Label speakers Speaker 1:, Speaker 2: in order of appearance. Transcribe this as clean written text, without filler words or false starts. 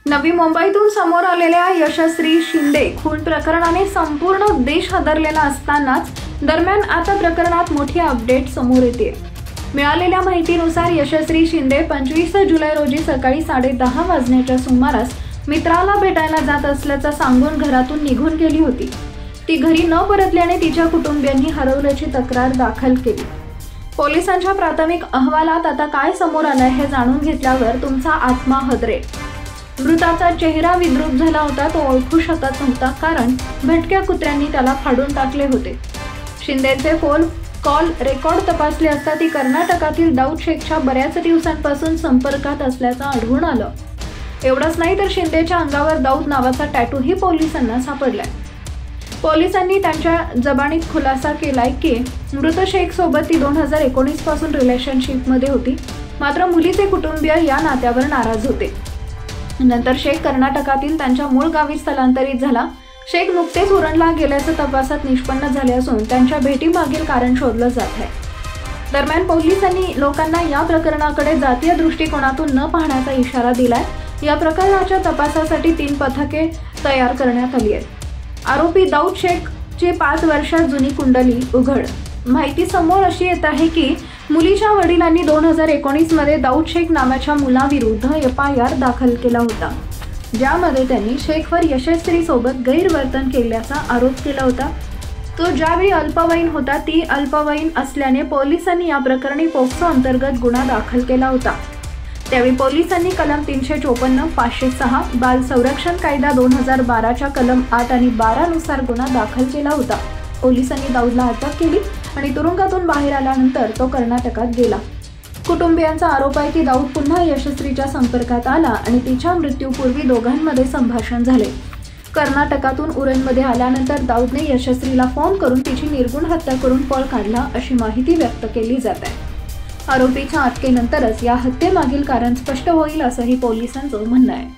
Speaker 1: नवी मुंबईतून समोर आलेल्या यशश्री शिंदे खून प्रकरणाने संपूर्ण देश हादरलेला असतानाच दरम्यान आता प्रकरणात मोठी अपडेट समोर येते। मिळालेल्या माहितीनुसार यशश्री शिंदे 25 जुलै रोजी सकाळी 10:30 वाजण्याच्या सुमारास मित्राला भेटायला जात असल्याचं सांगून घरातून निघून गेली होती। ती घरी न परतल्याने तिच्या कुटुंबियांनी हरवल्याची तक्रार दाखल केली। पोलिसांच्या प्राथमिक अहवालात आता काय समोर आलंय हे जाणून घेतल्यावर तुमचा आत्मा हादरेल। मृताचा चेहरा विद्रूप झाला होता, तो ओळखू शकत नव्हता कारण भटक्या कुत्र्यांनी त्याला फाडून टाकले होते। शिंदेचे फोन कॉल रेकॉर्ड तपासले असता ती कर्नाटकातील दाऊद शेखच्या बऱ्याच दिवसांपासून संपर्कात असल्याचं आढळून आलं। एवढंच नाही तर शिंदेच्या अंगावर दाऊद नावाचा टॅटूही पोलिसांना सापडलाय। पोलिसांनी त्यांच्या जबानीत खुलासा केलाय की मृत शेख सोबत ती 2019 पासून रिलेशनशिपमध्ये होती, मात्र मुलीचे कुटुंबीय या नात्यावर नाराज होते। नंतर शेख कर्नाटकातील त्यांच्या मूळ गावी स्थलांतरित झाला। शेख नुकतेच उरणला गेल्याचं तपासात निष्पन्न झाले असून त्यांच्या भेटीमागील कारण शोधलं जात आहे। दरम्यान पोलिसांनी लोकांना या प्रकरणाकडे जातीय दृष्टिकोनातून न पाहण्याचा इशारा दिलाय। या प्रकरणाच्या तपासासाठी 3 पथके तयार करण्यात आली आहेत। आरोपी दाऊद शेखची 5 वर्षात जुनी कुंडली उघड। माहिती समोर अशी येत आहे की मुलीच्या वडिलांनी 2019 मध्ये दाऊद शेख नावाच्या मुलाविरुद्ध FIR दाखल केला होता, ज्यामध्ये त्यांनी शेखवर यशश्री सोबत गैरवर्तन केल्याचा आरोप केला होता। तो ज्यावेळी अल्पवयीन होता ती अल्पवयीन असल्याने पोलिसांनी या प्रकरणी पोक्सो अंतर्गत गुन्हा दाखल केला होता। त्यावेळी पोलिसांनी कलम 354, 506, बाल संरक्षण कायदा 2012च्या कलम 8 आणि 12 नुसार गुन्हा दाखल केला होता। पोलिसांनी दाऊदला अटक केली आणि तुरुंगातून बाहेर आल्यानंतर तो कर्नाटकात गेला। कुटुंबियांचा आरोप आहे की दाऊद पुन्हा यशश्रीच्या संपर्कात आला आणि तिच्या मृत्यूपूर्वी दोघांमध्ये संभाषण झाले। कर्नाटकातून उरणमध्ये आल्यानंतर दाऊदने यशश्रीला फोन करून तिची निर्गुण हत्या करून पळ काढला अशी माहिती व्यक्त केली जात आहे। आरोपीच्या अटकेनंतरच या हत्येमागील कारण स्पष्ट होईल असंही पोलिसांचं म्हणणं आहे।